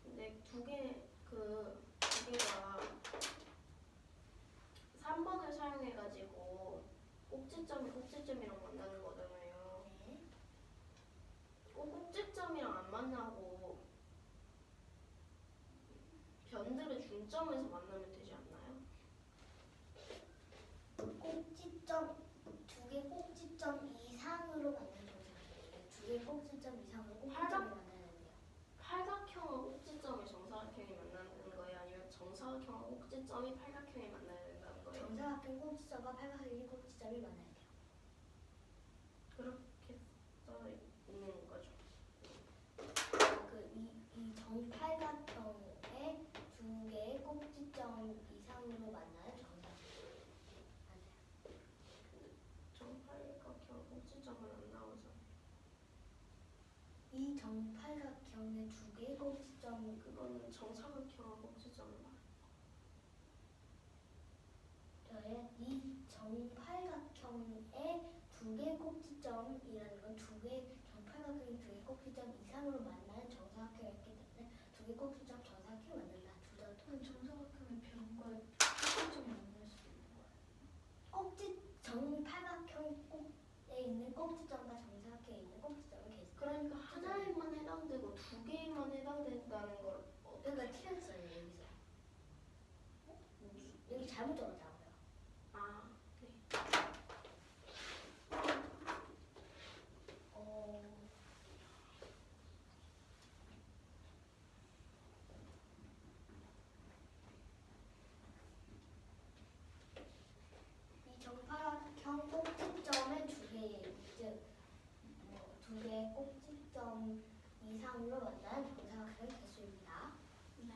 A: 근데 두 개가 3번을 사용해가지고 꼭지점이랑 만나는 거잖아요.
B: 네.
A: 꼭지점이랑 안 만나고 변들의 중점에서 만나면 되지 않나요?
B: 꼭지점 2개 꼭지점 이상으로 만나는 정사각형이에요. 2개 꼭지점 이상으로 꼭지점을 만나야 돼요.
A: 팔각형과 꼭지점이 정사각형이 만나는 거예요? 아니면 정사각형과 꼭지점이 팔각형이 만나야 된다는 거예요?
B: 정사각형 꼭지점과 팔각형 꼭지점이 만나야 돼요.
A: 그렇게 써 있는 거죠.
B: 이 정팔각형의 2개의 꼭지점 이상으로 만나는 정사각형. 맞아요.
A: 정팔각형 꼭지점은 안 나오잖아요.
B: 이 정팔각형의 2개의 꼭지점
A: 그거는 정사각형과 꼭지점을 말해요.
B: 이 정팔각형의 두 개의 꼭지점이라는 건 두 개의 정팔각형이 두 개의 꼭지점 이상으로 만나는 정사각형이 있기 때문에 두 개의 꼭지점 정사각형이 만든다. 둘 다
D: 정사각형의 변과 꼭지점이 만날 수 있는 거야.
B: 꼭지 정팔각형에 있는 꼭지점과 정사각형에 있는 꼭지점을 계속.
A: 그러니까 하나에만 해당되고 두 개에만 해당된다는 걸
B: 그러니까 틀렸어요 여기서. 여기 잘못 적었다고요.
A: 아, 네.
B: 이 정팔각형 꼭지점의 두 개의 꼭지점 이상으로 만나는 정사각형의 개수입니다.
D: 네.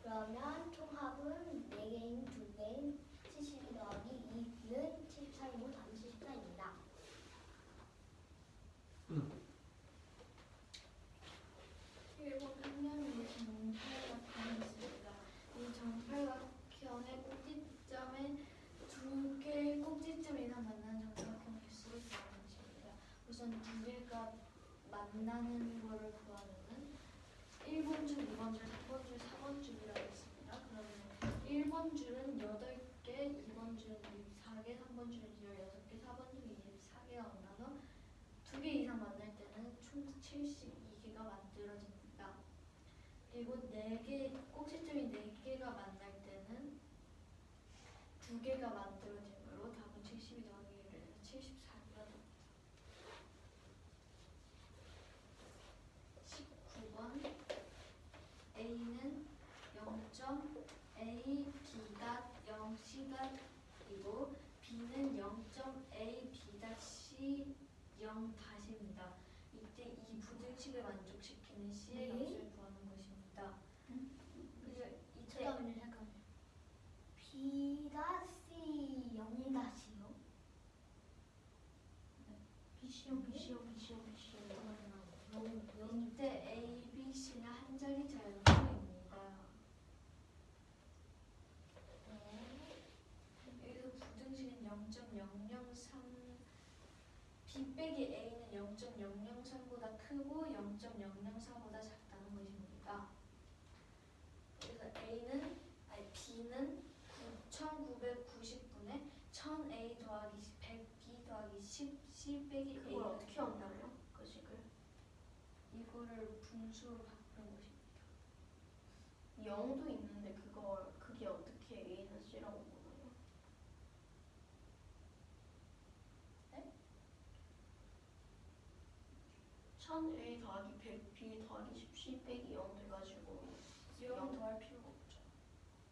B: 그러면 총합은 4개인 2개인 72 더하기 2는 74이고 답은 74입니다.
D: 1번 평면의 정팔각형이 있습니다. 이 정팔각형의 꼭지점에 두 개의 꼭지점 이상 만나는 정사각형 개수를 구하는 것입니다. 우선 두 개가 만나는 거를 구하는 1번 줄, 2번 줄, 3번 줄, 4번 줄이라고 있습니다. 그러면 1번 줄은 8개, 2번 줄은 24개, 3번 줄은 16개, 4번 줄은 24개가 만나서 두 개 이상 만날 때는 총 72개가 만들어집니다. 그리고 4개, 꼭지점이 4개가 만날 때는 두 개가 만들어지므로 답은 72 더하기 1을 해서 74가 됩니다. 19번 A는 0.A B가 0C가이고 B는 0.A B가 C 0입니다. 이때 이 부등식을 만족시키는 C의
B: 네.
D: 값을 구하는 것입니다. 그래서 이때
B: 잠깐만요. B가 C 0-이요?
D: 이때 A, B, C는 한 자리 자연수입니다. 여기서 부등식은 0.003 B 빼기 A는 0.003보다 크고 0.004보다 작다는 것입니다. 그래서 B는 9,990분의 1000A 더하기 100B 더하기 10 C 빼기
A: 그걸
D: A가
A: 어떻게 얻나요? 그 식을?
D: 이거를 분수로 바꾸는 것입니다.
A: 0도 있는데 그게 어떻게 A는 C라고 보나요?
D: 네?
A: 1000A 더하기 100B 더하기 10C 빼기 0 돼가지고
D: 0 더할 필요가 없죠.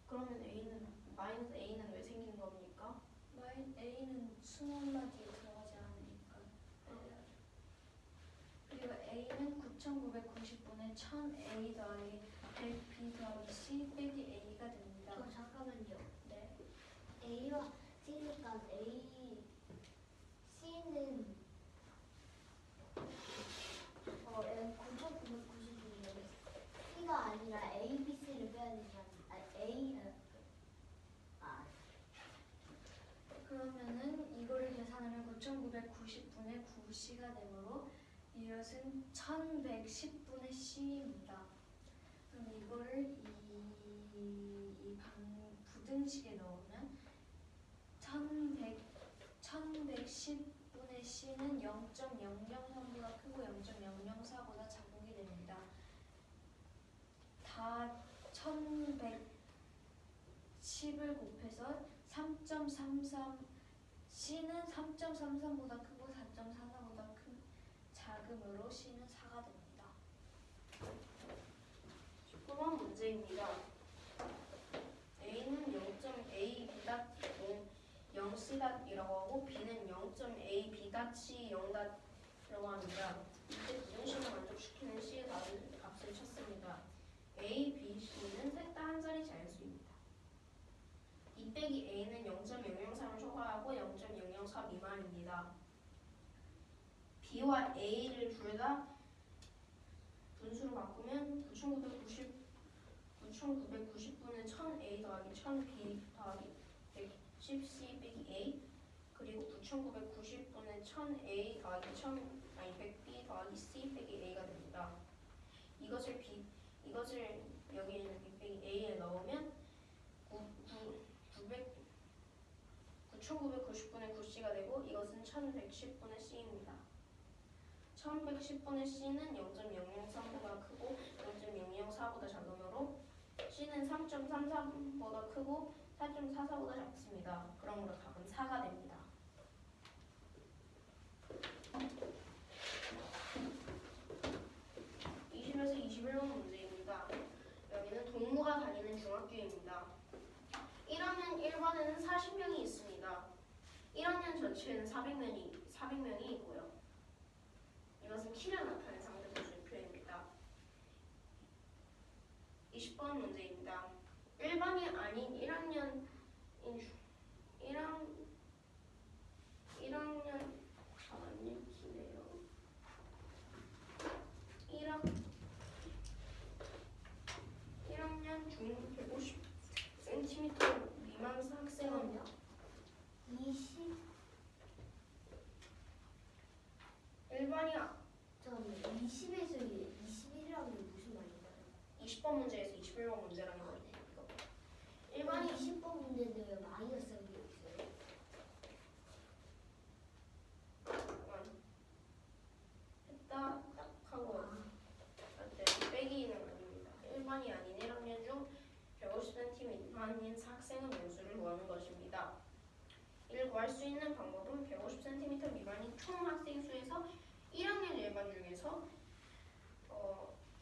A: 그러면 마이너스 A는 왜 생긴 겁니까?
D: A는 수능라 뒤에 들어가지 않으니까. 그리고 A는 9,990분의 1000A 더하기 100B 더하기 C 빼기 A가 됩니다.
B: 잠깐만요.
D: 네.
B: A와 C니까 C는 9,990이에요. C가 아니라 A, B, C를 빼야 되잖아.
D: 그러면은 이거를 계산하면 9,990분의 9C가 되므로 이것은 1,110분의 C입니다. 그럼 이거를 이 부등식에 넣으면 1,110분의 C는 0.003보다 크고 0.004보다 작은 게 됩니다. 다 1,110을 곱해서 3.33 C는 3.33보다 크고 4.44보다 작음으로 C는 4가 됩니다.
A: 19번 문제입니다. A는 0.A B'이라고 하고 B는 0.A B'C 0'이라고 합니다. 이때 부등식을 만족시키는 C의 값을 찾습니다. A, B, C는 셋 다 한 자리 자연수입니다. 2 빼기 A는 0.003을 초과하고 0.004 미만입니다. B와 A를 둘 다 분수로 바꾸면 9,990분의 1000A 더하기 1000B 더하기 110C 빼기 A 그리고 9990분의 1000a 더하기 100b 더하기 c 빼기 a가 됩니다. 이것을 여기 있는 b 빼기 a에 넣으면 9990분의 9c가 되고 이것은 1110분의 c입니다. 1110분의 c는 0.003보다 크고 0.004보다 작으므로 c는 3.33보다 크고 4.44보다 작습니다. 그러므로 답은 4가 됩니다. 20에서 21번 문제입니다. 여기는 동무가 다니는 중학교입니다. 1학년 1반에는 40명이 있습니다. 1학년 전체에는 400명이 있고요. 이것은 키를 나타낸 상대분수의 표입니다. 20번 문제입니다. 1반이 아닌 1학년 중 150cm 미만 학생은
B: 20
A: 1반이
B: 잠깐만요. 20에서 21이라는 게 무슨 말인가요?
A: 20번 문제에서 21번 문제라는 거예요. 이거. 1반이
B: 20번 문제인데 왜 마이너스가 있어요?
A: 했다 딱 하고 네, 빼기는 아닙니다. 1반이 아닌 1학년 중 150cm 미만인 학생의 명수를 구하는 것입니다. 이를 구할 수 있는 방법은 150cm 미만인 총 학생 수에서 1학년 1반 중에서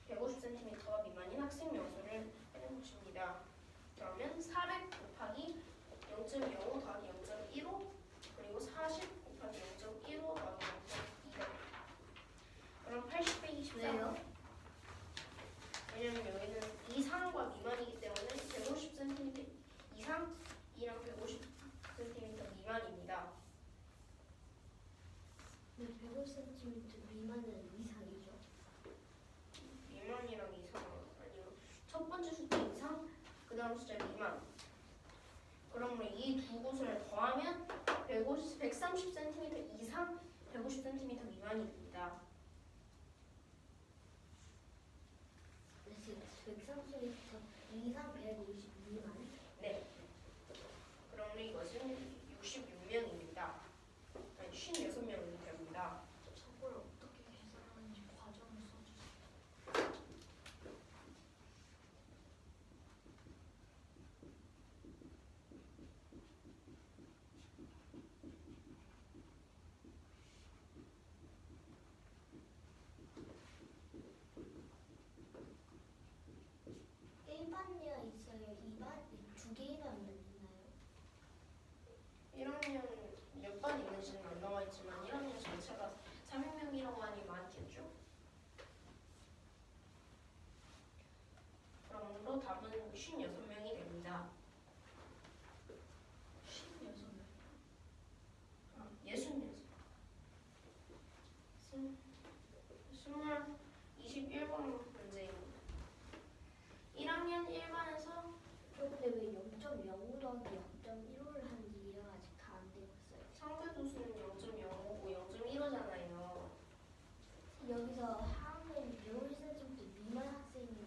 A: 150cm가 미만인 학생 명수를 빼는 것입니다. 그러면 400 곱하기 0.05 더하기 0.15 그리고 40 곱하기 0.15 더하기 0.2 그럼 80 빼기 14
B: 왜요?
A: 왜냐면 여기는 이상과 미만이기 때문에 150cm 이상, 이랑 150cm 미만입니다.
B: 네, 150cm 미만은 이상이죠.
A: 미만이랑 이상은 아니고 첫 번째 숫자 이상, 그 다음 숫자 미만. 그러므로 이 두 곳을 더하면 130cm 이상, 150cm 미만입니다.
B: 130cm 이상 150 미만.
A: 네. 그러므로 이것은 66명입니다. 아니 56명이 됩니다.
D: 저걸 어떻게 계산하는지 과정을 써주세요.
B: 일반이가 있어요. 2반? 두 개만 있나요?
A: 1학년 몇 반 있는지는 안 나와 있지만 1학년 전체가 300명이라고 하니 많겠죠? 그러므로 답은 56명이 됩니다.
D: 16명.
A: 66. 21번 문제입니다. 1학년 1반에서
B: 근데 왜 0.05 더하기 0.15를 하는지 이해가 아직 다 안 되고 있어요.
A: 상대도수는 0.05고 0.15잖아요.
B: 여기서 학년 150cm 미만 학생이 있는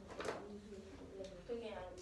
B: 게 무슨 왜
A: 그게 아니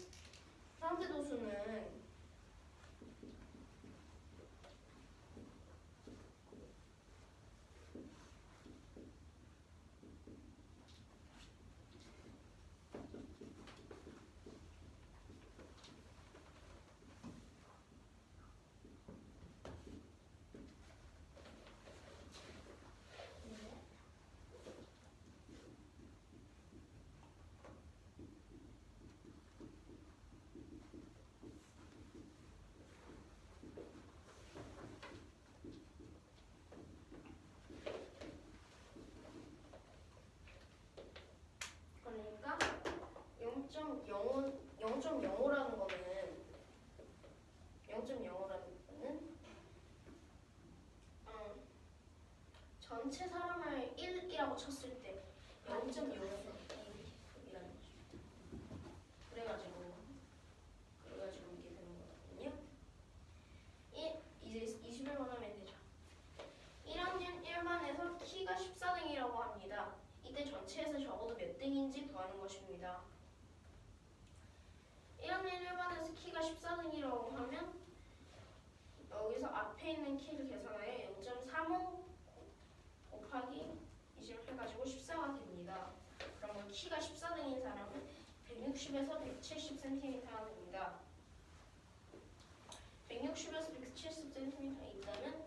A: 앞에 있는 키를 계산하여 0.35 곱하기 20 해가지고 14가 됩니다. 그러면 키가 14등인 사람은 160에서 170cm가 됩니다. 160에서 170cm가 있다면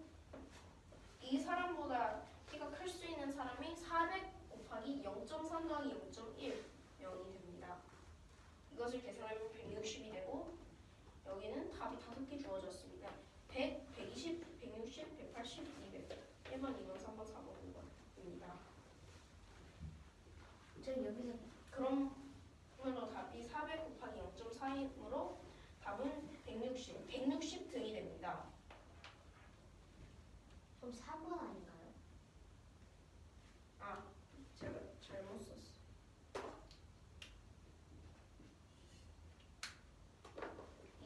A: 이 사람보다 키가 클 수 있는 사람이 400 곱하기 0.3 더하기 0.1 0이 됩니다. 이것을 계산하면 160이 되고 여기는 답이 5개 주어졌습니다. 100, 120, 160, 180, 200 1번, 2번, 3번, 4번, 5번입니다.
B: 저 여기서
A: 그러므로 답이 400 곱하기 0.4이므로 답은 160 등이 됩니다.
B: 그럼 4번 아닌가요?
A: 아, 제가 잘못 썼어.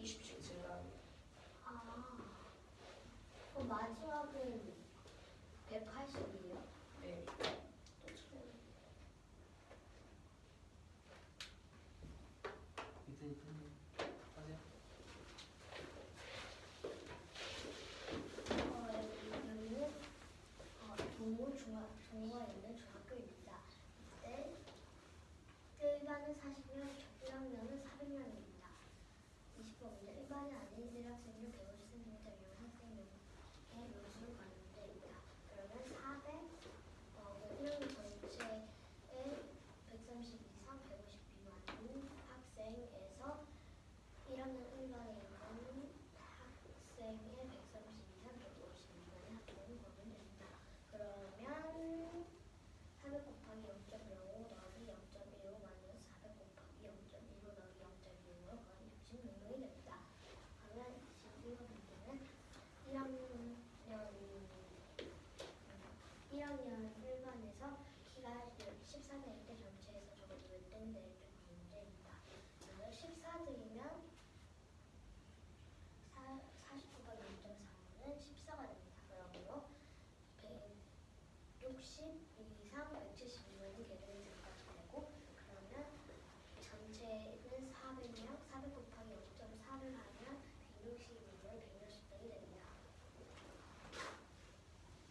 A: 20씩 증가합니다.
B: 아, 그럼 마지막은 180